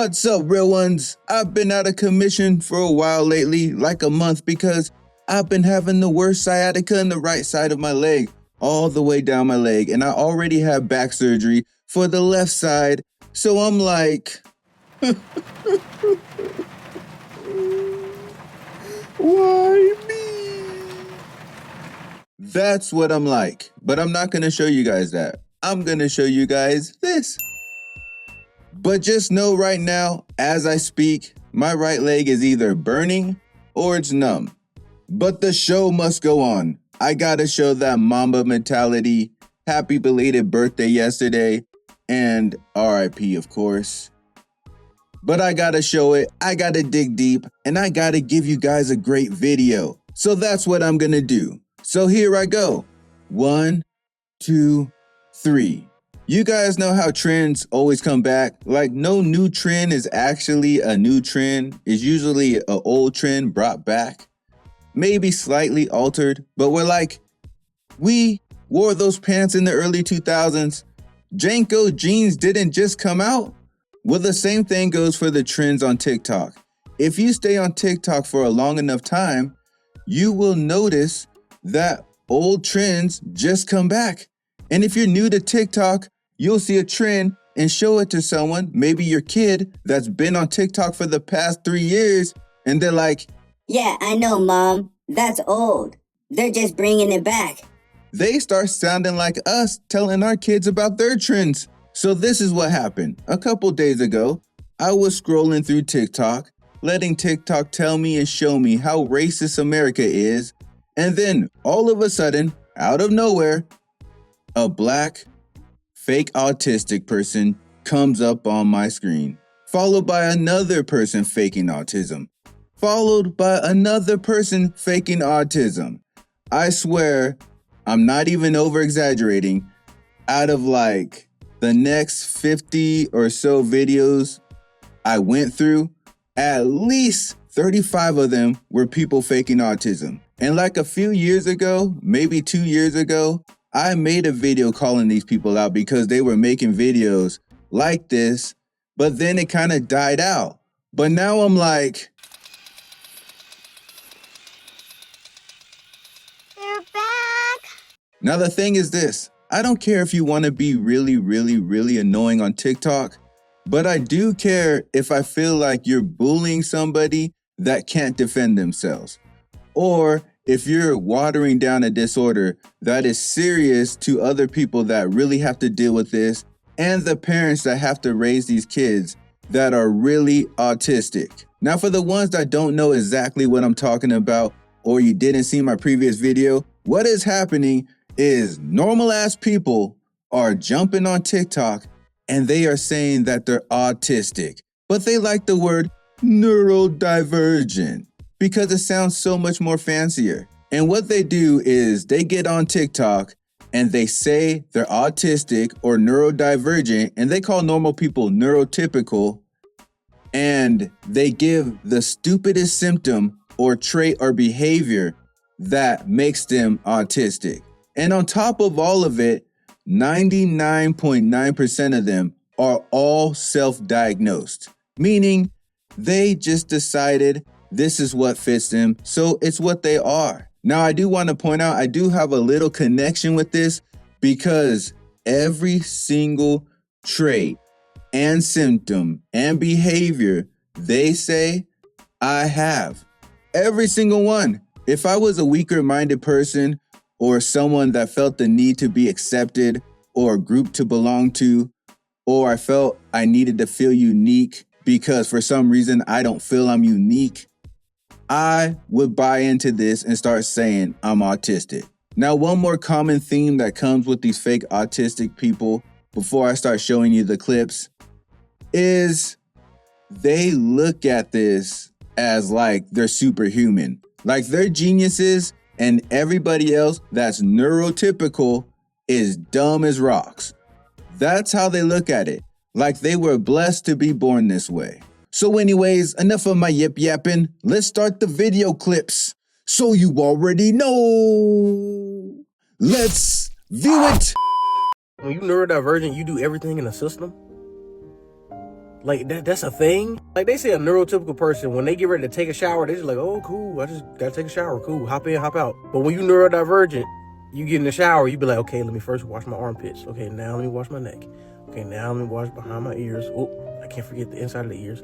What's up, real ones? I've been out of commission for a while lately, like a month, because I've been having the worst sciatica in the right side of my leg, all the way down my leg, and I already have back surgery for the left side, so I'm like, why me? That's what I'm like, but I'm not gonna show you guys that. I'm gonna show you guys this. But just know right now, as I speak, my right leg is either burning or it's numb. But the show must go on. I gotta show that Mamba mentality. Happy belated birthday yesterday, and RIP, of course. But I gotta show it, I gotta dig deep, and I gotta give you guys a great video. So that's what I'm gonna do. So here I go. 1, 2, 3. You guys know how trends always come back. Like, no new trend is actually a new trend. It's usually an old trend brought back. Maybe slightly altered, but we're like, we wore those pants in the early 2000s. Janko jeans didn't just come out. Well, the same thing goes for the trends on TikTok. If you stay on TikTok for a long enough time, you will notice that old trends just come back. And if you're new to TikTok, you'll see a trend and show it to someone, maybe your kid that's been on TikTok for the past 3 years, and they're like, "Yeah, I know, Mom. That's old. They're just bringing it back." They start sounding like us telling our kids about their trends. So this is what happened. A couple days ago, I was scrolling through TikTok, letting TikTok tell me and show me how racist America is, and then all of a sudden, out of nowhere, a black, fake autistic person comes up on my screen, followed by another person faking autism, followed by another person faking autism. I swear, I'm not even over exaggerating, out of like the next 50 or so videos I went through, at least 35 of them were people faking autism. And like a few years ago, maybe 2 years ago, I made a video calling these people out because they were making videos like this, but then it kind of died out. But now I'm like, they're back. Now the thing is this, I don't care if you want to be really annoying on TikTok, but I do care if I feel like you're bullying somebody that can't defend themselves. Or if you're watering down a disorder that is serious to other people that really have to deal with this, and the parents that have to raise these kids that are really autistic. Now, for the ones that don't know exactly what I'm talking about, or you didn't see my previous video, what is happening is normal ass people are jumping on TikTok and they are saying that they're autistic, but they like the word neurodivergent because it sounds so much more fancier. And what they do is they get on TikTok and they say they're autistic or neurodivergent, and they call normal people neurotypical, and they give the stupidest symptom or trait or behavior that makes them autistic. And on top of all of it, 99.9% of them are all self-diagnosed, meaning they just decided this is what fits them, so it's what they are. Now, I do want to point out, I do have a little connection with this because every single trait and symptom and behavior they say I have. Every single one. If I was a weaker-minded person or someone that felt the need to be accepted or a group to belong to, or I felt I needed to feel unique because for some reason I don't feel I'm unique, I would buy into this and start saying I'm autistic. Now, one more common theme that comes with these fake autistic people before I start showing you the clips is they look at this as like they're superhuman, like they're geniuses, and everybody else that's neurotypical is dumb as rocks. That's how they look at it, like they were blessed to be born this way. So anyways, enough of my yip-yapping. Let's start the video clips. So you already know. Let's view it. When you neurodivergent, you do everything in the system? Like, that's a thing? Like, they say a neurotypical person, when they get ready to take a shower, they just like, oh, cool, I just gotta take a shower, cool, hop in, hop out. But when you neurodivergent, you get in the shower, you be like, okay, let me first wash my armpits. Okay, now let me wash my neck. Okay, now let me wash behind my ears. Oh, I can't forget the inside of the ears.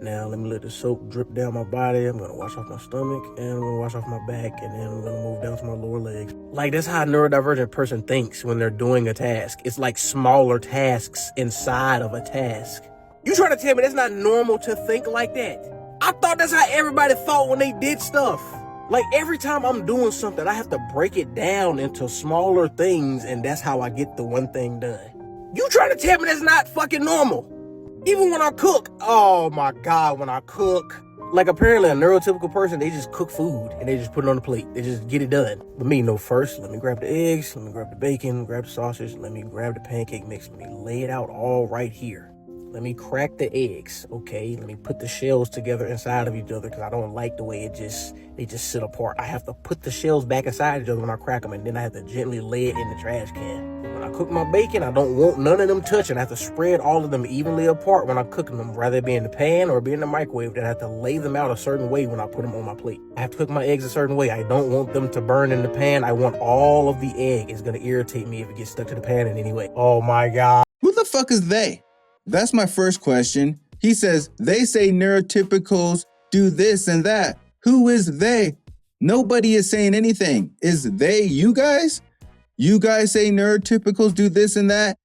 Now let me let the soap drip down my body. I'm gonna wash off my stomach, and I'm gonna wash off my back, and then I'm gonna move down to my lower legs. Like, that's how a neurodivergent person thinks when they're doing a task. It's like smaller tasks inside of a task. You trying to tell me that's not normal to think like that? I thought that's how everybody thought when they did stuff. Like, every time I'm doing something, I have to break it down into smaller things, and that's how I get the one thing done. You trying to tell me that's not fucking normal? Even when I cook, oh my God, when I cook. Like, apparently a neurotypical person, they just cook food and they just put it on the plate. They just get it done. But me, no, first, let me grab the eggs, let me grab the bacon, grab the sausage, let me grab the pancake mix, let me lay it out all right here. Let me crack the eggs, okay? Let me put the shells together inside of each other because I don't like the way they just sit apart. I have to put the shells back inside each other when I crack them, and then I have to gently lay it in the trash can. When I cook my bacon, I don't want none of them touching. I have to spread all of them evenly apart when I'm cooking them, rather be in the pan or be in the microwave. Then I have to lay them out a certain way when I put them on my plate. I have to cook my eggs a certain way. I don't want them to burn in the pan. I want all of the egg. It's going to irritate me if it gets stuck to the pan in any way. Oh my God. Who the fuck is they? That's my first question. He says, they say neurotypicals do this and that. Who is they? Nobody is saying anything. Is they you guys? You guys say neurotypicals do this and that?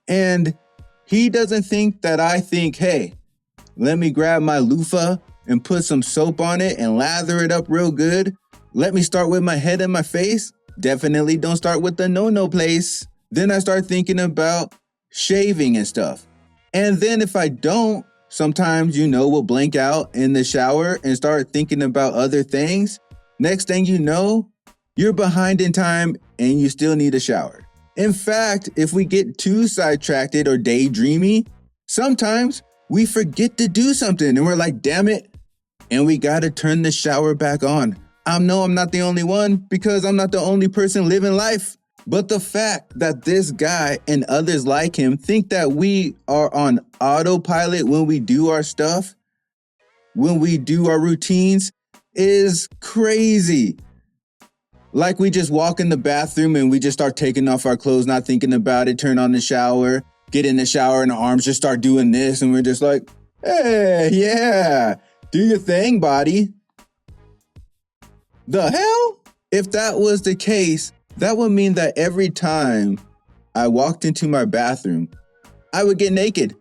And he doesn't think that I think, hey, let me grab my loofah and put some soap on it and lather it up real good. Let me start with my head and my face. Definitely don't start with the no place. Then I start thinking about shaving and stuff. And then if I don't, sometimes, we'll blank out in the shower and start thinking about other things. Next thing you know, you're behind in time and you still need a shower. In fact, if we get too sidetracked or daydreamy, sometimes we forget to do something and we're like, damn it. And we got to turn the shower back on. I know I'm not the only one because I'm not the only person living life. But the fact that this guy and others like him think that we are on autopilot when we do our stuff, when we do our routines, is crazy. Like, we just walk in the bathroom and we just start taking off our clothes, not thinking about it, turn on the shower, get in the shower and our arms just start doing this. And we're just like, hey, yeah, do your thing, body. The hell? If that was the case, that would mean that every time I walked into my bathroom, I would get naked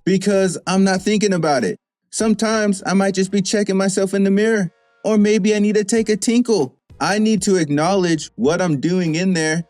because I'm not thinking about it. Sometimes I might just be checking myself in the mirror, or maybe I need to take a tinkle. I need to acknowledge what I'm doing in there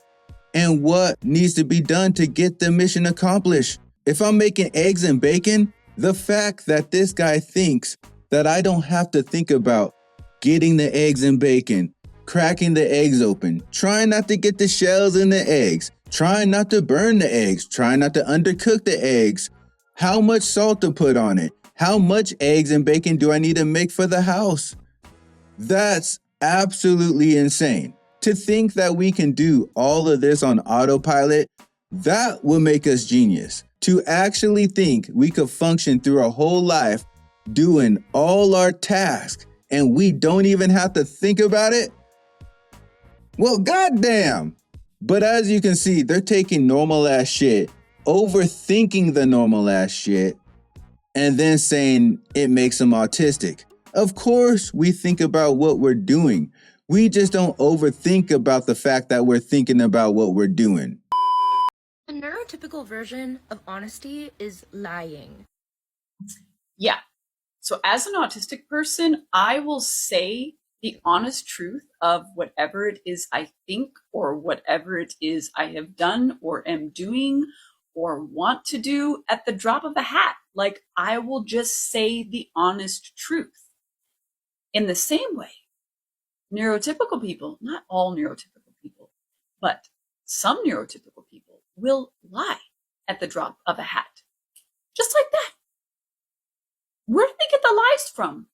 and what needs to be done to get the mission accomplished. If I'm making eggs and bacon, the fact that this guy thinks that I don't have to think about getting the eggs and bacon, cracking the eggs open, trying not to get the shells in the eggs, trying not to burn the eggs, trying not to undercook the eggs, how much salt to put on it, how much eggs and bacon do I need to make for the house? That's absolutely insane. To think that we can do all of this on autopilot, that will make us genius. To actually think we could function through our whole life doing all our tasks and we don't even have to think about it? Well, goddamn. But as you can see, they're taking normal ass shit, overthinking the normal ass shit, and then saying it makes them autistic. Of course, we think about what we're doing. We just don't overthink about the fact that we're thinking about what we're doing. A neurotypical version of honesty is lying. Yeah. So as an autistic person, I will say the honest truth of whatever it is I think or whatever it is I have done or am doing or want to do at the drop of a hat. Like, I will just say the honest truth. In the same way, neurotypical people, not all neurotypical people, but some neurotypical people will lie at the drop of a hat. Just like that. Where did they get the lies from?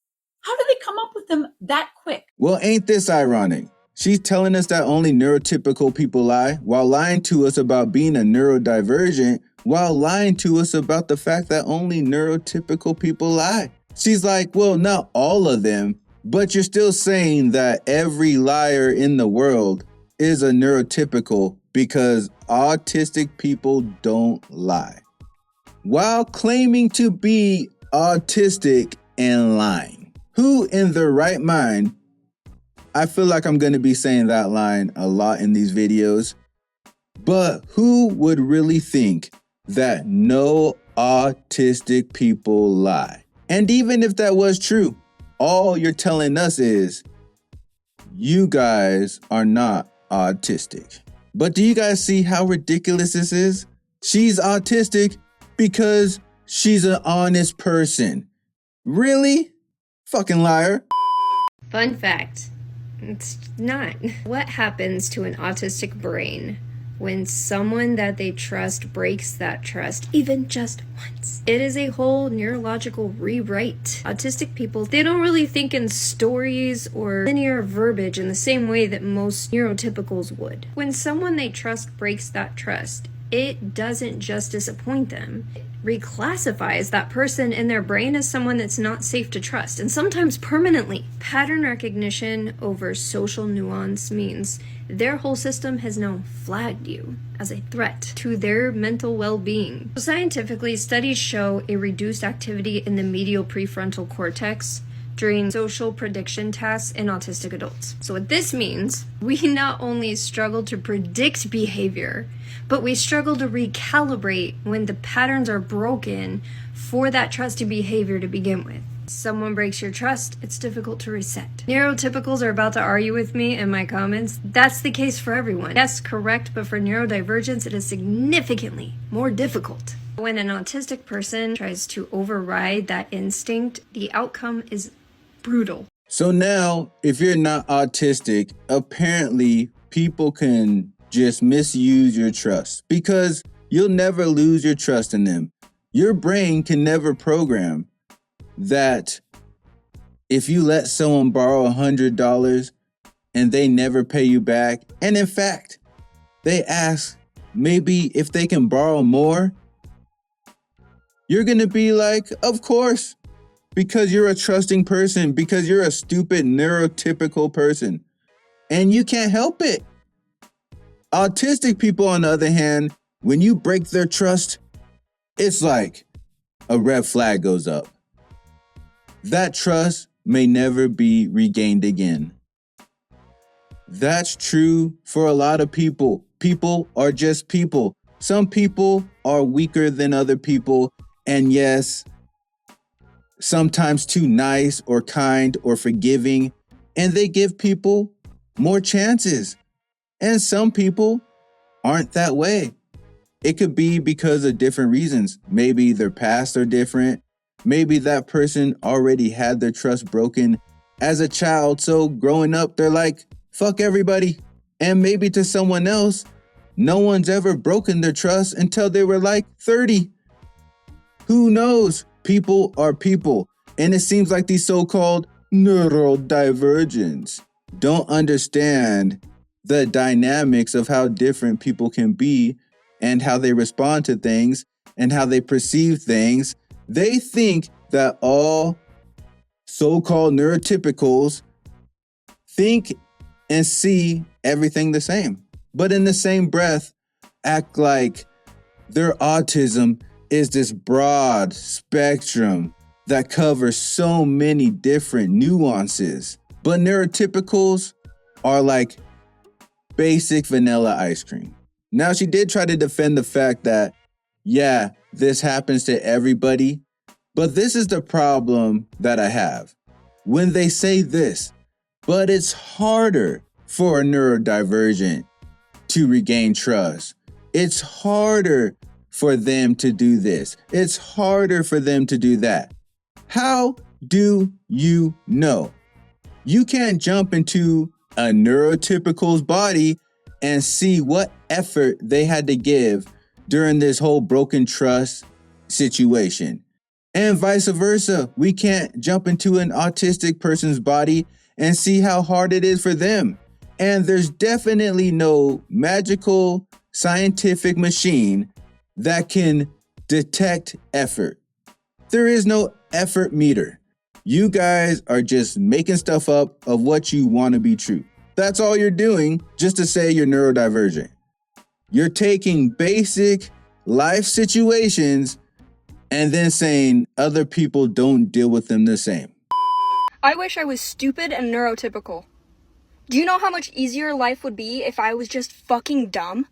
How did they come up with them that quick? Well, ain't this ironic? She's telling us that only neurotypical people lie while lying to us about being a neurodivergent while lying to us about the fact that only neurotypical people lie. She's like, well, not all of them, but you're still saying that every liar in the world is a neurotypical because autistic people don't lie. While claiming to be autistic and lying. Who in their right mind, I feel like I'm going to be saying that line a lot in these videos, but who would really think that no autistic people lie? And even if that was true, all you're telling us is you guys are not autistic. But do you guys see how ridiculous this is? She's autistic because she's an honest person. Really? Fucking liar. Fun fact, it's not. What happens to an autistic brain when someone that they trust breaks that trust, even just once? It is a whole neurological rewrite. Autistic people, they don't really think in stories or linear verbiage in the same way that most neurotypicals would. When someone they trust breaks that trust, it doesn't just disappoint them. It reclassifies that person in their brain as someone that's not safe to trust, and sometimes permanently. Pattern recognition over social nuance means their whole system has now flagged you as a threat to their mental well-being. Scientifically, studies show a reduced activity in the medial prefrontal cortex during social prediction tasks in autistic adults. So what this means, we not only struggle to predict behavior, but we struggle to recalibrate when the patterns are broken for that trusty behavior to begin with. Someone breaks your trust, it's difficult to reset. Neurotypicals are about to argue with me in my comments. That's the case for everyone. Yes, correct, but for neurodivergence, it is significantly more difficult. When an autistic person tries to override that instinct, the outcome is brutal. So now, if you're not autistic, apparently people can just misuse your trust because you'll never lose your trust in them. Your brain can never program that if you let someone borrow $100 and they never pay you back, and in fact, they ask maybe if they can borrow more, you're gonna be like, of course, because you're a trusting person, because you're a stupid neurotypical person, and you can't help it. Autistic people, on the other hand, when you break their trust, it's like a red flag goes up. That trust may never be regained again. That's true for a lot of people. People are just people. Some people are weaker than other people, and yes, sometimes too nice or kind or forgiving, and they give people more chances. And some people aren't that way. It could be because of different reasons. Maybe their past are different. Maybe that person already had their trust broken as a child, so growing up, they're like, fuck everybody. And maybe to someone else, no one's ever broken their trust until they were like 30. Who knows? People are people. And it seems like these so-called neurodivergents don't understand the dynamics of how different people can be and how they respond to things and how they perceive things. They think that all so-called neurotypicals think and see everything the same, but in the same breath, act like their autism is this broad spectrum that covers so many different nuances. But neurotypicals are like basic vanilla ice cream. Now, she did try to defend the fact that, yeah, this happens to everybody, but this is the problem that I have. When they say this, but it's harder for a neurodivergent to regain trust. It's harder for them to do this. It's harder for them to do that. How do you know? You can't jump into a neurotypical's body and see what effort they had to give during this whole broken trust situation. And vice versa. We can't jump into an autistic person's body and see how hard it is for them. And there's definitely no magical scientific machine that can detect effort. There is no effort meter. You guys are just making stuff up of what you want to be true. That's all you're doing just to say you're neurodivergent. You're taking basic life situations and then saying other people don't deal with them the same. I wish I was stupid and neurotypical. Do you know how much easier life would be if I was just fucking dumb?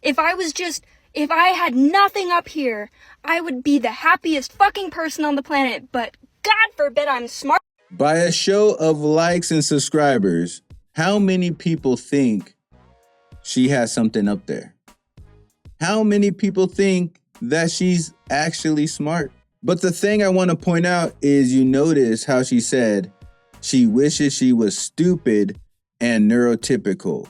If I had nothing up here, I would be the happiest fucking person on the planet, but God forbid I'm smart. By a show of likes and subscribers, how many people think she has something up there? How many people think that she's actually smart? But the thing I want to point out is you notice how she said she wishes she was stupid and neurotypical,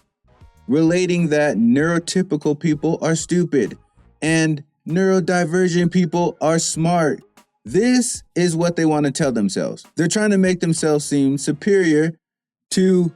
relating that neurotypical people are stupid and neurodivergent people are smart. This is what they want to tell themselves. They're trying to make themselves seem superior to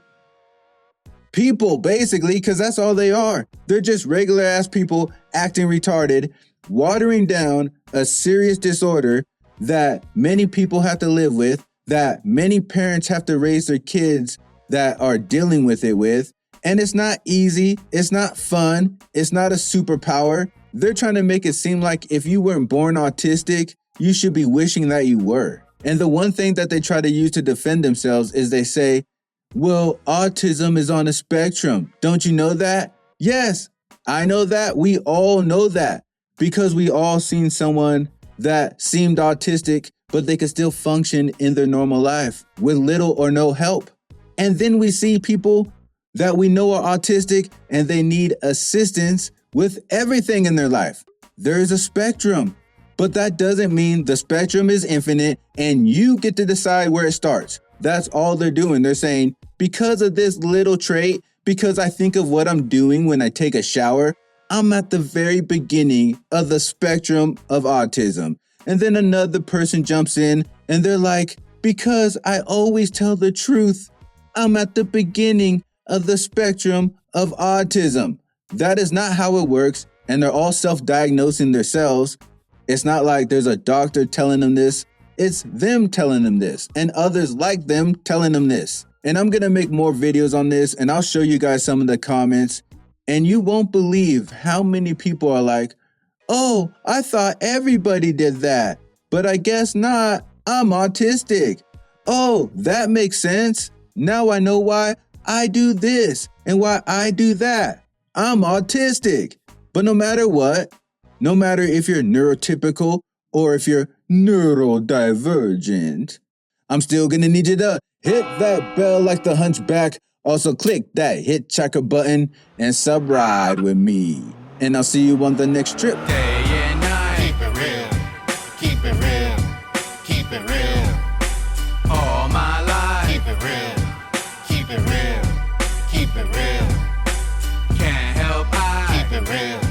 people, basically, because that's all they are. They're just regular ass people acting retarded, watering down a serious disorder that many people have to live with, that many parents have to raise their kids that are dealing with it with. And it's not easy. It's not fun. It's not a superpower. They're trying to make it seem like if you weren't born autistic, you should be wishing that you were. And the one thing that they try to use to defend themselves is they say, well, autism is on a spectrum. Don't you know that? Yes, I know that. We all know that because we all seen someone that seemed autistic, but they could still function in their normal life with little or no help. And then we see people that we know are autistic and they need assistance with everything in their life. There is a spectrum, but that doesn't mean the spectrum is infinite and you get to decide where it starts. That's all they're doing. They're saying, because of this little trait, because I think of what I'm doing when I take a shower, I'm at the very beginning of the spectrum of autism. And then another person jumps in and they're like, because I always tell the truth, I'm at the beginning of the spectrum of autism. That is not how it works. And they're all self-diagnosing themselves. It's not like there's a doctor telling them this. It's them telling them this and others like them telling them this. And I'm going to make more videos on this and I'll show you guys some of the comments. And you won't believe how many people are like, oh, I thought everybody did that, but I guess not. I'm autistic. Oh, that makes sense. Now I know why I do this and why I do that. I'm autistic. But no matter what, no matter if you're neurotypical or if you're neurodivergent, I'm still gonna need you to hit that bell like the hunchback. Also click that hit checker button and sub ride with me. And I'll see you on the next trip. Day and night. Keep it real. Keep it real. Keep it real. All my life. Keep it real. Keep it real. Keep it real. Can't help keep it real.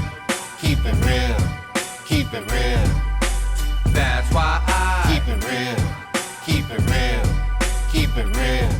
Keep it real. Keep it real. That's why I keep it real. Keep it real. Keep it real.